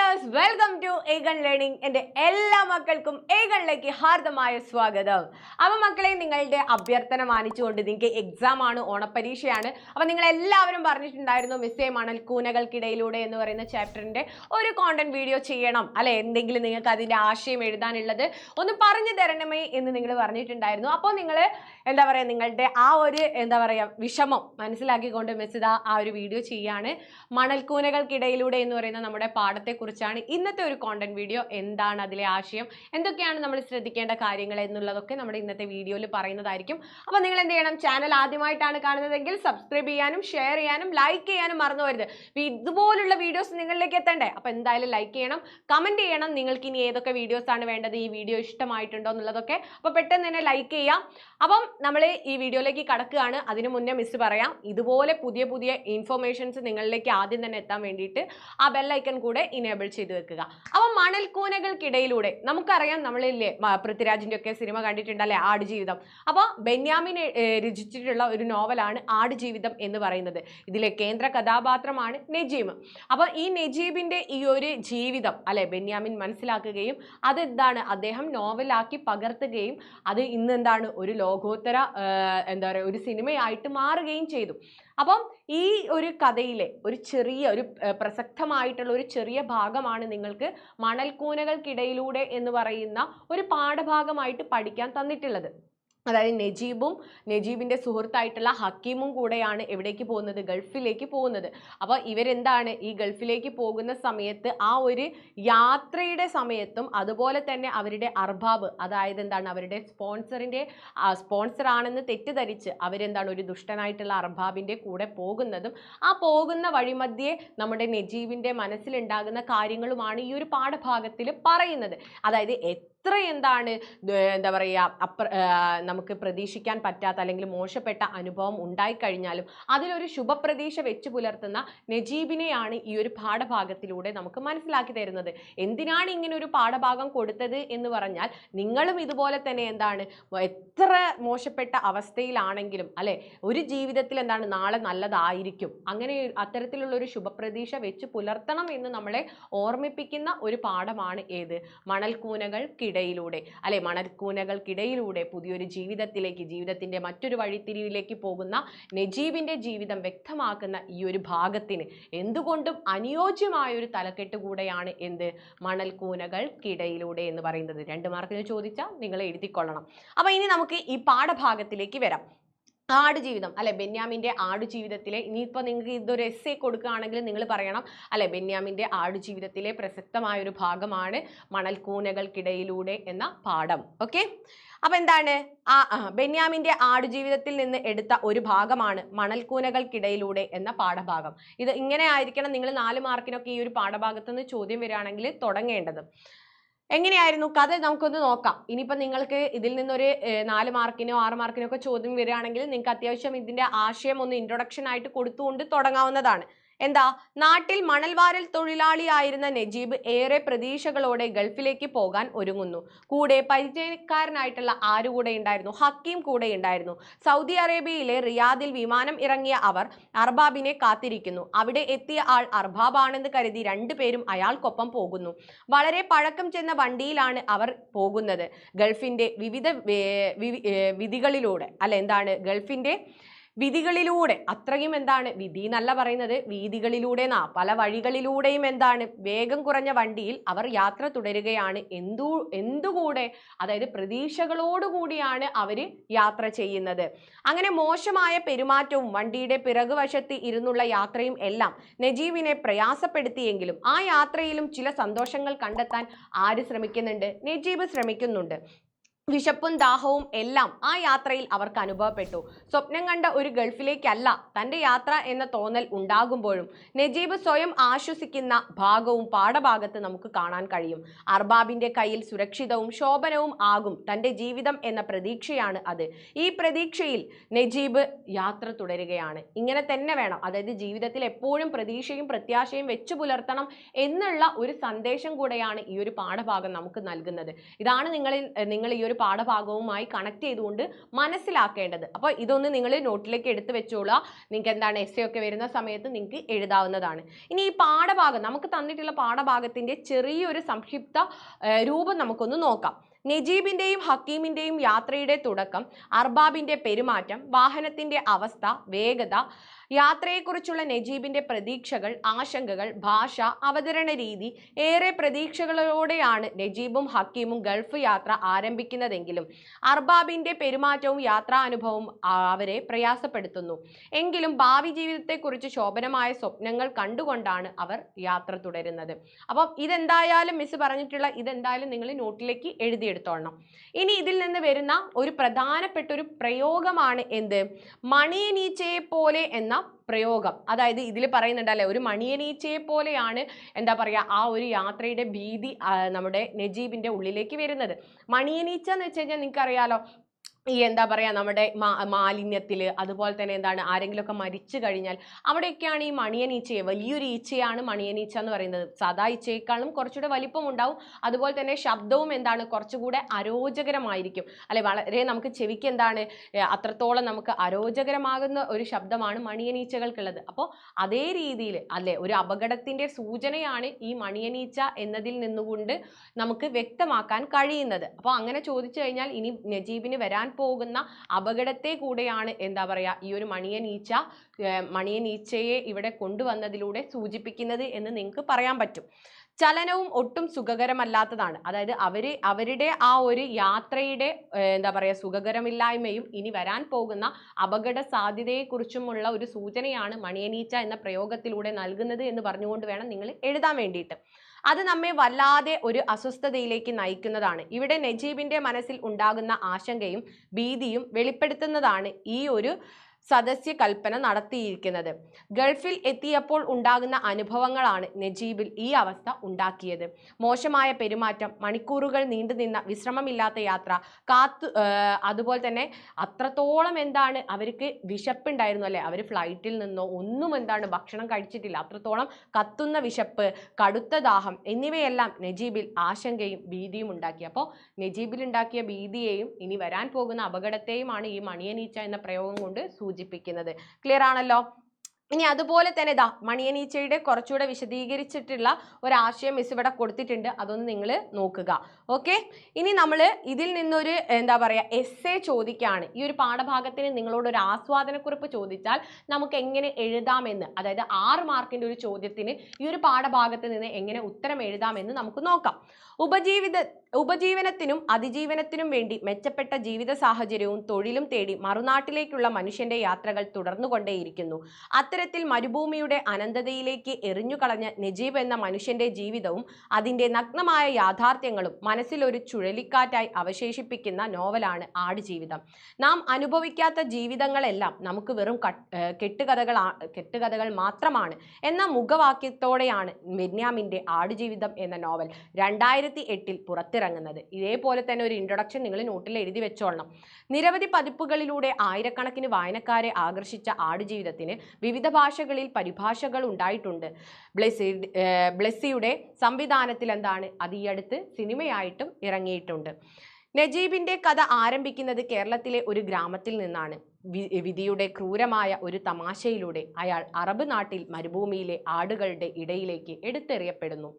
Dears, welcome to Aegon Learning. എൻ്റെ എല്ലാ മക്കൾക്കും ഏഗണിലേക്ക് ഹാർദമായ സ്വാഗതം. അപ്പോൾ മക്കളെ, നിങ്ങളുടെ അഭ്യർത്ഥന മാനിച്ചുകൊണ്ട് നിങ്ങൾക്ക് എക്സാം ആണ്, ഓണപ്പരീക്ഷയാണ്. അപ്പോൾ നിങ്ങൾ എല്ലാവരും പറഞ്ഞിട്ടുണ്ടായിരുന്നു മിസ്സേ മണൽക്കൂനകൾക്കിടയിലൂടെ എന്ന് പറയുന്ന ചാപ്റ്ററിൻ്റെ ഒരു കോണ്ടന്റ് വീഡിയോ ചെയ്യണം അല്ലെ, എന്തെങ്കിലും നിങ്ങൾക്ക് അതിൻ്റെ ആശയം എഴുതാനുള്ളത് ഒന്ന് പറഞ്ഞു തരണമേ എന്ന് നിങ്ങൾ പറഞ്ഞിട്ടുണ്ടായിരുന്നു. അപ്പോൾ നിങ്ങൾ എന്താ പറയുക, നിങ്ങളുടെ ആ ഒരു എന്താ പറയുക വിഷമം മനസ്സിലാക്കിക്കൊണ്ട് മിസ് ഇതാ ആ ഒരു വീഡിയോ ചെയ്യാണ്. മണൽക്കൂനകൾക്കിടയിലൂടെ എന്ന് പറയുന്ന നമ്മുടെ പാഠത്തെക്കുറിച്ചാണ് ഇന്നത്തെ ഒരു കോണ്ടന്റ് വീഡിയോ. എന്താണ് അതിലെ ആശയം, എന്തൊക്കെയാണ് നമ്മൾ ശ്രദ്ധിക്കേണ്ട കാര്യങ്ങൾ എന്നുള്ളതൊക്കെ നമ്മുടെ ഇന്നത്തെ വീഡിയോയിൽ പറയുന്നതായിരിക്കും. അപ്പോൾ നിങ്ങൾ എന്ത് ചെയ്യണം, ചാനൽ ആദ്യമായിട്ടാണ് കാണുന്നതെങ്കിൽ സബ്സ്ക്രൈബ് ചെയ്യാനും ഷെയർ ചെയ്യാനും ലൈക്ക് ചെയ്യാനും മറന്നു പോകരുത്. ഇതുപോലുള്ള വീഡിയോസ് നിങ്ങളിലേക്ക് എത്തണ്ടേ? അപ്പോൾ എന്തായാലും ലൈക്ക് ചെയ്യണം, കമന്റ് ചെയ്യണം നിങ്ങൾക്ക് ഇനി ഏതൊക്കെ വീഡിയോസ് ആണ് വേണ്ടത്, ഈ വീഡിയോ ഇഷ്ടമായിട്ടുണ്ടോ എന്നുള്ളതൊക്കെ. അപ്പോൾ പെട്ടെന്ന് തന്നെ ലൈക്ക് ചെയ്യാം. അപ്പം നമ്മൾ ഈ വീഡിയോയിലേക്ക് കടക്കുകയാണ്. അതിനു മുന്നേ മിസ് പറയാം, ഇതുപോലെ പുതിയ പുതിയ ഇൻഫോർമേഷൻസ് നിങ്ങളിലേക്ക് ആദ്യം തന്നെ എത്താൻ വേണ്ടിയിട്ട് ആ ബെല്ലൈക്കൺ കൂടെ ഇനേബിൾ ചെയ്ത് വെക്കുക. അപ്പം മണൽക്കൂനകൾക്കിടയിലൂടെ നമുക്കറിയാം, നമ്മളില്ലേ പൃഥ്വിരാജിന്റെ ഒക്കെ സിനിമ കണ്ടിട്ടുണ്ടല്ലേ, ആടുജീവിതം. അപ്പോൾ ബെന്യാമിൻ രചിച്ചിട്ടുള്ള ഒരു നോവലാണ് ആടുജീവിതം എന്ന് പറയുന്നത്. ഇതിലെ കേന്ദ്ര കഥാപാത്രമാണ് നജീബ്. അപ്പോൾ ഈ നജീബിന്റെ ഈ ഒരു ജീവിതം അല്ലെ ബെന്യാമിൻ മനസ്സിലാക്കുകയും അതെന്താണ് അദ്ദേഹം നോവലാക്കി പകർത്തുകയും അത് ഇന്ന് എന്താണ് ഒരു ലോകോത്തര എന്താ പറയുക ഒരു സിനിമയായിട്ട് മാറുകയും ചെയ്തു. അപ്പം ഈ ഒരു കഥയിലെ ഒരു ചെറിയ ഒരു പ്രസക്തമായിട്ടുള്ള ഒരു ചെറിയ ഭാഗമാണ് നിങ്ങൾക്ക് മണൽക്കൂനകൾക്കിടയിലൂടെ എന്ന് പറയുന്ന ഒരു പാഠഭാഗമായിട്ട് പഠിക്കാൻ തന്നിട്ടുള്ളത്. അതായത് നജീബിന്റെ സുഹൃത്തായിട്ടുള്ള ഹക്കീമും കൂടെയാണ് എവിടേക്ക് പോകുന്നത്, ഗൾഫിലേക്ക് പോകുന്നത്. അപ്പോൾ ഇവരെന്താണ് ഈ ഗൾഫിലേക്ക് പോകുന്ന സമയത്ത് ആ ഒരു യാത്രയുടെ സമയത്തും അതുപോലെ തന്നെ അവരുടെ അർബാബ്, അതായത് എന്താണ് അവരുടെ സ്പോൺസർ ആണെന്ന് തെറ്റിദ്ധരിച്ച് അവരെന്താണ് ഒരു ദുഷ്ടനായിട്ടുള്ള അർബാബിന്റെ കൂടെ പോകുന്നതും ആ പോകുന്ന വഴിമധ്യേ നമ്മുടെ നജീബിന്റെ മനസ്സിലുണ്ടാകുന്ന കാര്യങ്ങളുമാണ് ഈ ഒരു പാഠഭാഗത്തിൽ പറയുന്നത്. അതായത് എന്താണ് എന്താ പറയുക നമുക്ക് പ്രതീക്ഷിക്കാൻ പറ്റാത്ത അല്ലെങ്കിൽ മോശപ്പെട്ട അനുഭവം ഉണ്ടായിക്കഴിഞ്ഞാലും അതിലൊരു ശുഭപ്രതീക്ഷ വെച്ച് പുലർത്തുന്ന നജീബിനെയാണ് ഈ ഒരു പാഠഭാഗത്തിലൂടെ നമുക്ക് മനസ്സിലാക്കി തരുന്നത്. എന്തിനാണ് ഇങ്ങനെ ഒരു പാഠഭാഗം കൊടുത്തത് എന്ന് പറഞ്ഞാൽ, നിങ്ങളും ഇതുപോലെ തന്നെ എന്താണ് എത്ര മോശപ്പെട്ട അവസ്ഥയിലാണെങ്കിലും അല്ലെ ഒരു ജീവിതത്തിൽ എന്താണ് നാളെ നല്ലതായിരിക്കും, അങ്ങനെ അത്തരത്തിലുള്ള ഒരു ശുഭപ്രതീക്ഷ വെച്ച് പുലർത്തണം എന്ന് നമ്മളെ ഓർമ്മിപ്പിക്കുന്ന ഒരു പാഠമാണ് ഏത്, മണൽക്കൂനകൾക്കിടയിലൂടെ അല്ലെ മണൽക്കൂനകൾക്കിടയിലൂടെ പുതിയൊരു ജീവിതത്തിന്റെ മറ്റൊരു വഴിത്തിരിവിലേക്ക് പോകുന്ന നജീബിന്റെ ജീവിതം വ്യക്തമാക്കുന്ന ഈ ഒരു ഭാഗത്തിന് എന്തുകൊണ്ടും അനുയോജ്യമായ ഒരു തലക്കെട്ട് കൂടെയാണ് എന്ത്, മണൽക്കൂനകൾക്കിടയിലൂടെ എന്ന് പറയുന്നത്. 2 മാർക്കിന് ചോദിച്ചാൽ നിങ്ങൾ എഴുതിക്കൊള്ളണം. അപ്പൊ ഇനി നമുക്ക് ഈ പാഠഭാഗത്തിലേക്ക് വരാം. ആടുജീവിതം അല്ലെ, ബെന്യാമിന്റെ ആടുജീവിതത്തിലെ, ഇനിയിപ്പോൾ നിങ്ങൾക്ക് ഇതൊരു എസ്സേ കൊടുക്കുകയാണെങ്കിൽ നിങ്ങൾ പറയണം അല്ലെ, ബെന്യാമിന്റെ ആടുജീവിതത്തിലെ പ്രസക്തമായ ഒരു ഭാഗമാണ് മണൽക്കൂനകൾക്കിടയിലൂടെ എന്ന പാഠം. ഓക്കെ, അപ്പൊ എന്താണ് ബെന്യാമിന്റെ ആടുജീവിതത്തിൽ നിന്ന് എടുത്ത ഒരു ഭാഗമാണ് മണൽക്കൂനകൾക്കിടയിലൂടെ എന്ന പാഠഭാഗം. ഇത് ഇങ്ങനെ ആയിരിക്കണം നിങ്ങൾ 4 മാർക്കിനൊക്കെ ഈ ഒരു പാഠഭാഗത്ത് നിന്ന് ചോദ്യം വരികയാണെങ്കിൽ തുടങ്ങേണ്ടത്. എങ്ങനെയായിരുന്നു കഥ നമുക്കൊന്ന് നോക്കാം. ഇനിയിപ്പോൾ നിങ്ങൾക്ക് ഇതിൽ നിന്നൊരു 4 മാർക്കിനോ 6 മാർക്കിനോ ഒക്കെ ചോദ്യം വരികയാണെങ്കിൽ നിങ്ങൾക്ക് അത്യാവശ്യം ഇതിന്റെ ആശയം ഒന്ന് ഇൻട്രൊഡക്ഷൻ ആയിട്ട് കൊടുത്തുകൊണ്ട് തുടങ്ങാവുന്നതാണ്. എന്താ, നാട്ടിൽ മണൽവാരൽ തൊഴിലാളിയായിരുന്ന നജീബ് ഏറെ പ്രതീക്ഷകളോടെ ഗൾഫിലേക്ക് പോകാൻ ഒരുങ്ങുന്നു. കൂടെ പരിചയക്കാരനായിട്ടുള്ള ആരു കൂടെ ഉണ്ടായിരുന്നു, ഹക്കീം കൂടെ ഉണ്ടായിരുന്നു. സൗദി അറേബ്യയിലെ റിയാദിൽ വിമാനം ഇറങ്ങിയ അവർ അർബാബിനെ കാത്തിരിക്കുന്നു. അവിടെ എത്തിയ ആൾ അർബാബാണെന്ന് കരുതി 2 പേരും അയാൾക്കൊപ്പം പോകുന്നു. വളരെ പഴക്കം ചെന്ന വണ്ടിയിലാണ് അവർ പോകുന്നത്. ഗൾഫിന്റെ വിവിധ വിധികളിലൂടെ അല്ലെ, എന്താണ് ഗൾഫിന്റെ വിധികളിലൂടെ, അത്രയും എന്താണ് വിധി എന്നല്ല പറയുന്നത്, വീതികളിലൂടെ പല വഴികളിലൂടെയും എന്താണ് വേഗം കുറഞ്ഞ വണ്ടിയിൽ അവർ യാത്ര തുടരുകയാണ്. എന്തുകൂടെ, അതായത് പ്രതീക്ഷകളോടുകൂടിയാണ് അവർ യാത്ര ചെയ്യുന്നത്. അങ്ങനെ മോശമായ പെരുമാറ്റവും വണ്ടിയുടെ പിറകുവശത്ത് ഇരുന്നുള്ള യാത്രയും എല്ലാം നജീബിനെ പ്രയാസപ്പെടുത്തിയെങ്കിലും ആ യാത്രയിലും ചില സന്തോഷങ്ങൾ കണ്ടെത്താൻ ആര് ശ്രമിക്കുന്നുണ്ട്, നജീബ് ശ്രമിക്കുന്നുണ്ട്. വിശപ്പും ദാഹവും എല്ലാം ആ യാത്രയിൽ അവർക്ക് അനുഭവപ്പെട്ടു. സ്വപ്നം കണ്ട ഒരു ഗൾഫിലേക്കല്ല തൻ്റെ യാത്ര എന്ന തോന്നൽ ഉണ്ടാകുമ്പോഴും നജീബ് സ്വയം ആശ്വസിക്കുന്ന ഭാഗവും പാഠഭാഗത്ത് നമുക്ക് കാണാൻ കഴിയും. അർബാബിന്റെ കയ്യിൽ സുരക്ഷിതവും ശോഭനവും ആകും തൻ്റെ ജീവിതം എന്ന പ്രതീക്ഷയാണ് അത്. ഈ പ്രതീക്ഷയിൽ നജീബ് യാത്ര തുടരുകയാണ്. ഇങ്ങനെ തന്നെ വേണം, അതായത് ജീവിതത്തിൽ എപ്പോഴും പ്രതീക്ഷയും പ്രത്യാശയും വെച്ചു പുലർത്തണം എന്നുള്ള ഒരു സന്ദേശം കൂടെയാണ് ഈ ഒരു പാഠഭാഗം നമുക്ക് നൽകുന്നത്. ഇതാണ് നിങ്ങൾ ഈ ഒരു പാഠഭാഗവുമായി കണക്ട് ചെയ്തുകൊണ്ട് മനസ്സിലാക്കേണ്ടത്. അപ്പോൾ ഇതൊന്ന് നിങ്ങൾ നോട്ടിലേക്ക് എടുത്ത് വെച്ചോളുക. നിങ്ങൾക്ക് എന്താണ് എസ്സേ ഒക്കെ വരുന്ന സമയത്ത് നിങ്ങൾക്ക് എഴുതാവുന്നതാണ്. ഇനി ഈ പാഠഭാഗം നമുക്ക് തന്നിട്ടുള്ള പാഠഭാഗത്തിന്റെ ചെറിയൊരു സംക്ഷിപ്ത രൂപം നമുക്കൊന്ന് നോക്കാം. നജീബിന്റെയും ഹക്കീമിന്റെയും യാത്രയുടെ തുടക്കം, അർബാബിന്റെ പെരുമാറ്റം, വാഹനത്തിന്റെ അവസ്ഥ, വേഗത, യാത്രയെക്കുറിച്ചുള്ള നജീബിന്റെ പ്രതീക്ഷകൾ, ആശങ്കകൾ, ഭാഷ, അവതരണ രീതി. ഏറെ പ്രതീക്ഷകളോടെയാണ് നജീബും ഹക്കീമും ഗൾഫ് യാത്ര ആരംഭിക്കുന്നതെങ്കിലും അർബാബിന്റെ പെരുമാറ്റവും യാത്രാനുഭവവും അവരെ പ്രയാസപ്പെടുത്തുന്നു. എങ്കിലും ഭാവി ജീവിതത്തെക്കുറിച്ച് ശോഭനമായ സ്വപ്നങ്ങൾ കണ്ടുകൊണ്ടാണ് അവർ യാത്ര തുടരുന്നത്. അപ്പം ഇതെന്തായാലും മിസ് പറഞ്ഞിട്ടുള്ള ഇതെന്തായാലും നിങ്ങൾ നോട്ടിലേക്ക് എഴുതിയെടുത്തോളണം. ഇനി ഇതിൽ നിന്ന് വരുന്ന ഒരു പ്രധാനപ്പെട്ട ഒരു പ്രയോഗമാണ് എന്ത്? മണിയനീച്ചയെ പോലെ എന്ന പ്രയോഗം. അതായത് ഇതിൽ പറയുന്നുണ്ടല്ലേ, ഒരു മണിയനീച്ചയെ പോലെയാണ് എന്താ പറയുക ആ ഒരു യാത്രയുടെ ഭീതി നമ്മുടെ നജീബിന്റെ ഉള്ളിലേക്ക് വരുന്നത്. മണിയനീച്ച എന്ന് വെച്ച് കഴിഞ്ഞാൽ നിങ്ങൾക്ക് അറിയാലോ, ഈ എന്താ പറയുക നമ്മുടെ മാലിന്യത്തിൽ, അതുപോലെ തന്നെ എന്താണ് ആരെങ്കിലുമൊക്കെ മരിച്ചു കഴിഞ്ഞാൽ അവിടെയൊക്കെയാണ് ഈ മണിയനീച്ചയെ, വലിയൊരു ഈച്ചയാണ് മണിയനീച്ച എന്ന് പറയുന്നത്. സാധാ ഈച്ചയേക്കാളും കുറച്ചുകൂടെ വലിപ്പം ഉണ്ടാവും. അതുപോലെ തന്നെ ശബ്ദവും എന്താണ് കുറച്ചുകൂടെ അരോചകരമായിരിക്കും അല്ലെ, വളരെ നമുക്ക് ചെവിക്ക് എന്താണ് അത്രത്തോളം നമുക്ക് അരോചകരമാകുന്ന ഒരു ശബ്ദമാണ് മണിയനീച്ചകൾക്കുള്ളത്. അപ്പോൾ അതേ രീതിയിൽ അല്ലെ ഒരു അപകടത്തിന്റെ സൂചനയാണ് ഈ മണിയനീച്ച എന്നതിൽ നിന്നുകൊണ്ട് നമുക്ക് വ്യക്തമാക്കാൻ കഴിയുന്നത്. അപ്പോൾ അങ്ങനെ ചോദിച്ചു കഴിഞ്ഞാൽ ഇനി നജീബിന് വരാൻ പോകുന്ന അപകടത്തെ കൂടെയാണ് എന്താ പറയാ ഈ ഒരു മണിയനീച്ചയെ ഇവിടെ കൊണ്ടുവന്നതിലൂടെ സൂചിപ്പിക്കുന്നത് എന്ന് നിങ്ങൾക്ക് പറയാൻ പറ്റും. ചലനവും ഒട്ടും സുഖകരമല്ലാത്തതാണ്. അതായത് അവരുടെ ആ ഒരു യാത്രയുടെ എന്താ പറയുക സുഖകരമില്ലായ്മയും ഇനി വരാൻ പോകുന്ന അപകട സാധ്യതയെക്കുറിച്ചുമുള്ള ഒരു സൂചനയാണ് മണിയനീച്ച എന്ന പ്രയോഗത്തിലൂടെ നൽകുന്നത് എന്ന് പറഞ്ഞുകൊണ്ട് വേണം നിങ്ങൾ എഴുതാൻ വേണ്ടിയിട്ട്. അത് നമ്മെ വല്ലാതെ ഒരു അസ്വസ്ഥതയിലേക്ക് നയിക്കുന്നതാണ്. ഇവിടെ നജീബിന്റെ മനസ്സിൽ ഉണ്ടാകുന്ന ആശങ്കയും ഭീതിയും വെളിപ്പെടുത്തുന്നതാണ് ഈ ഒരു സദസ്യ കൽപ്പന നടത്തിയിരിക്കുന്നത്. ഗൾഫിൽ എത്തിയപ്പോൾ ഉണ്ടാകുന്ന അനുഭവങ്ങളാണ് നജീബിൽ ഈ അവസ്ഥ ഉണ്ടാക്കിയത്. മോശമായ പെരുമാറ്റം, മണിക്കൂറുകൾ നീണ്ടുനിന്ന വിശ്രമമില്ലാത്ത യാത്ര, അതുപോലെ തന്നെ അത്രത്തോളം എന്താണ് അവർക്ക് വിശപ്പുണ്ടായിരുന്നു അല്ലെ, അവർ ഫ്ലൈറ്റിൽ നിന്നോ ഒന്നും എന്താണ് ഭക്ഷണം കഴിച്ചിട്ടില്ല, അത്രത്തോളം കത്തുന്ന വിശപ്പ്, കടുത്ത ദാഹം എന്നിവയെല്ലാം നജീബിൽ ആശങ്കയും ഭീതിയും ഉണ്ടാക്കി. അപ്പോൾ നജീബിൽ ഉണ്ടാക്കിയ ഭീതിയെയും ഇനി വരാൻ പോകുന്ന അപകടത്തെയുമാണ് ഈ മണിയനീച്ച എന്ന പ്രയോഗം കൊണ്ട് സൂചിപ്പിക്കുന്നത്. ക്ലിയർ ആണല്ലോ? ഇനി അതുപോലെ തന്നെ ഇതാ മണിയനീച്ചയുടെ കുറച്ചുകൂടെ വിശദീകരിച്ചിട്ടുള്ള ഒരാശയം മിസ് ഇവിടെ കൊടുത്തിട്ടുണ്ട്, അതൊന്ന് നിങ്ങൾ നോക്കുക. ഓക്കെ, ഇനി നമ്മൾ ഇതിൽ നിന്നൊരു എന്താ പറയുക എസ്സേ ചോദിക്കുകയാണ്. ഈ ഒരു പാഠഭാഗത്തിന് നിങ്ങളോട് ഒരു ആസ്വാദനക്കുറിപ്പ് ചോദിച്ചാൽ നമുക്ക് എങ്ങനെ എഴുതാമെന്ന്, അതായത് 6 മാർക്കിന്റെ ഒരു ചോദ്യത്തിന് ഈ ഒരു പാഠഭാഗത്ത് നിന്ന് എങ്ങനെ ഉത്തരം എഴുതാമെന്ന് നമുക്ക് നോക്കാം. ഉപജീവനത്തിനും അതിജീവനത്തിനും വേണ്ടി മെച്ചപ്പെട്ട ജീവിത സാഹചര്യവും തൊഴിലും തേടി മറുനാട്ടിലേക്കുള്ള മനുഷ്യന്റെ യാത്രകൾ തുടർന്നുകൊണ്ടേയിരിക്കുന്നു. അത്തരത്തിൽ മരുഭൂമിയുടെ അനന്തതയിലേക്ക് എറിഞ്ഞുകളഞ്ഞ നജീബ് എന്ന മനുഷ്യന്റെ ജീവിതവും അതിന്റെ നഗ്നമായ യാഥാർത്ഥ്യങ്ങളും മനസ്സിലൊരു ചുഴലിക്കാറ്റായി അവശേഷിപ്പിക്കുന്ന നോവലാണ് ആടുജീവിതം. നാം അനുഭവിക്കാത്ത ജീവിതങ്ങളെല്ലാം നമുക്ക് വെറും കെട്ടുകഥകൾ മാത്രമാണ് എന്ന മുഖവാക്യത്തോടെയാണ് ബെന്യാമിന്റെ ആടുജീവിതം എന്ന നോവൽ 2008 പുറത്തിറങ്ങുന്നത്. ഇതേപോലെ തന്നെ ഒരു ഇൻട്രൊഡക്ഷൻ നിങ്ങൾ നോട്ടിൽ എഴുതി വെച്ചോളണം. നിരവധി പതിപ്പുകളിലൂടെ ആയിരക്കണക്കിന് വായനക്കാരെ ആകർഷിച്ച ആടുജീവിതത്തിന് വിവിധ ഭാഷകളിൽ പരിഭാഷകൾ ഉണ്ടായിട്ടുണ്ട്. ബ്ലെസ്സിയുടെ സംവിധാനത്തിൽ എന്താണ് അത് ഈ അടുത്ത് സിനിമയായിട്ടും ഇറങ്ങിയിട്ടുണ്ട്. നജീബിന്റെ കഥ ആരംഭിക്കുന്നത് കേരളത്തിലെ ഒരു ഗ്രാമത്തിൽ നിന്നാണ്. വിധിയുടെ ക്രൂരമായ ഒരു തമാശയിലൂടെ അയാൾ അറബ് നാട്ടിൽ മരുഭൂമിയിലെ ആടുകളുടെ ഇടയിലേക്ക് എടുത്തെറിയപ്പെടുന്നു.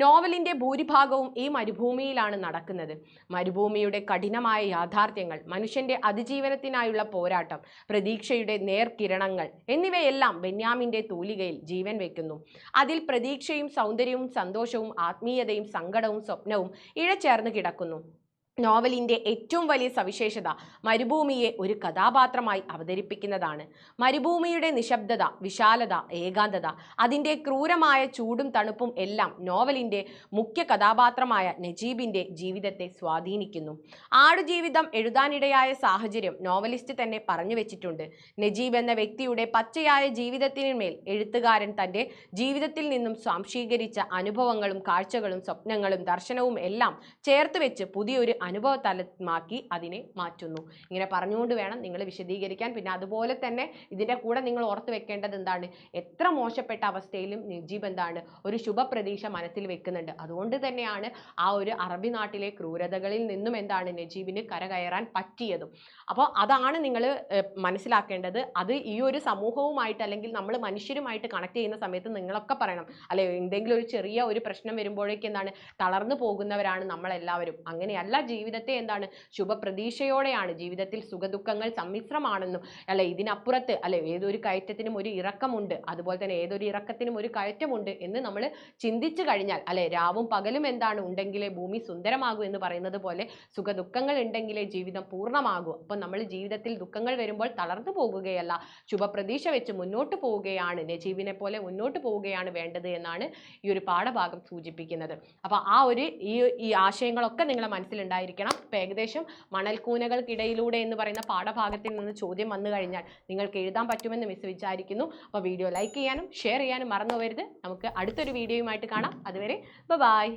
നോവലിന്റെ ഭൂരിഭാഗവും ഈ മരുഭൂമിയിലാണ് നടക്കുന്നത്. മരുഭൂമിയുടെ കഠിനമായ യാഥാർത്ഥ്യങ്ങൾ, മനുഷ്യന്റെ അതിജീവനത്തിനായുള്ള പോരാട്ടം, പ്രതീക്ഷയുടെ നേർകിരണങ്ങൾ എന്നിവയെല്ലാം ബെന്യാമിന്റെ തൂലികയിൽ ജീവൻ വെക്കുന്നു. അതിൽ പ്രതീക്ഷയും സൗന്ദര്യവും സന്തോഷവും ആത്മീയതയും സങ്കടവും സ്വപ്നവും ഇഴചേർന്ന് കിടക്കുന്നു. നോവലിന്റെ ഏറ്റവും വലിയ സവിശേഷത മരുഭൂമിയെ ഒരു കഥാപാത്രമായി അവതരിപ്പിക്കുന്നതാണ്. മരുഭൂമിയുടെ നിശബ്ദത, വിശാലത, ഏകാന്തത, അതിൻ്റെ ക്രൂരമായ ചൂടും തണുപ്പും എല്ലാം നോവലിന്റെ മുഖ്യ കഥാപാത്രമായ നജീബിന്റെ ജീവിതത്തെ സ്വാധീനിക്കുന്നു. ആടുജീവിതം എഴുതാനിടയായ സാഹചര്യം നോവലിസ്റ്റ് തന്നെ പറഞ്ഞു വെച്ചിട്ടുണ്ട്. നജീബ് എന്ന വ്യക്തിയുടെ പച്ചയായ ജീവിതത്തിന്മേൽ എഴുത്തുകാരൻ തൻ്റെ ജീവിതത്തിൽ നിന്നും സ്വാംശീകരിച്ച അനുഭവങ്ങളും കാഴ്ചകളും സ്വപ്നങ്ങളും ദർശനവും എല്ലാം ചേർത്ത് വെച്ച് പുതിയൊരു അനുഭവ തലമാക്കി അതിനെ മാറ്റുന്നു. ഇങ്ങനെ പറഞ്ഞുകൊണ്ട് വേണം നിങ്ങൾ വിശദീകരിക്കാൻ. പിന്നെ അതുപോലെ തന്നെ ഇതിൻ്റെ കൂടെ നിങ്ങൾ ഓർത്ത് വെക്കേണ്ടത് എന്താണ്, എത്ര മോശപ്പെട്ട അവസ്ഥയിലും നജീബ് എന്താണ് ഒരു ശുഭപ്രതീക്ഷ മനസ്സിൽ വെക്കുന്നുണ്ട്. അതുകൊണ്ട് തന്നെയാണ് ആ ഒരു അറബി നാട്ടിലെ ക്രൂരതകളിൽ നിന്നും എന്താണ് നജീബിന് കരകയറാൻ പറ്റിയതും. അപ്പോൾ അതാണ് നിങ്ങൾ മനസ്സിലാക്കേണ്ടത്. അത് ഈ ഒരു സമൂഹവുമായിട്ട് അല്ലെങ്കിൽ നമ്മൾ മനുഷ്യരുമായിട്ട് കണക്ട് ചെയ്യുന്ന സമയത്ത് നിങ്ങളൊക്കെ പറയണം, അല്ലെ, എന്തെങ്കിലും ഒരു ചെറിയ ഒരു പ്രശ്നം വരുമ്പോഴേക്കും എന്താണ് തളർന്നു പോകുന്നവരാണ് നമ്മളെല്ലാവരും. അങ്ങനെയല്ല, ജീവിതത്തെ എന്താണ് ശുഭപ്രതീക്ഷയോടെയാണ്, ജീവിതത്തിൽ സുഖദുഃഖങ്ങൾ സമ്മിശ്രമാണെന്നും, അല്ലെ, ഇതിനപ്പുറത്ത് അല്ലെ ഏതൊരു കയറ്റത്തിനും ഒരു ഇറക്കമുണ്ട്, അതുപോലെ തന്നെ ഏതൊരു ഇറക്കത്തിനും ഒരു കയറ്റമുണ്ട് എന്ന് നമ്മൾ ചിന്തിച്ചു കഴിഞ്ഞാൽ, അല്ലെ, രാവും പകലും എന്താണ് ഉണ്ടെങ്കിലേ ഭൂമി സുന്ദരമാകൂ എന്ന് പറയുന്നത് പോലെ സുഖദുഃഖങ്ങൾ ഉണ്ടെങ്കിലേ ജീവിതം പൂർണ്ണമാകൂ. അപ്പം നമ്മൾ ജീവിതത്തിൽ ദുഃഖങ്ങൾ വരുമ്പോൾ തളർന്നു പോകുകയല്ല, ശുഭപ്രതീക്ഷ വെച്ച് മുന്നോട്ട് പോവുകയാണ്, നജീബിനെ പോലെ മുന്നോട്ട് പോവുകയാണ് വേണ്ടത് എന്നാണ് ഈ ഒരു പാഠഭാഗം സൂചിപ്പിക്കുന്നത്. അപ്പോൾ ആ ഒരു ഈ ആശയങ്ങളൊക്കെ നിങ്ങളെ മനസ്സിലുണ്ടായിരിക്കണം. ഇപ്പം ഏകദേശം മണൽക്കൂനകൾക്കിടയിലൂടെ എന്ന് പറയുന്ന പാഠഭാഗത്തിൽ നിന്ന് ചോദ്യം വന്നു കഴിഞ്ഞാൽ നിങ്ങൾക്ക് എഴുതാൻ പറ്റുമെന്ന് മിസ് വിചാരിക്കുന്നു. അപ്പോൾ വീഡിയോ ലൈക്ക് ചെയ്യാനും ഷെയർ ചെയ്യാനും മറന്നു പോകരുത്. നമുക്ക് അടുത്തൊരു വീഡിയോയുമായിട്ട് കാണാം. അതുവരെ ബൈ.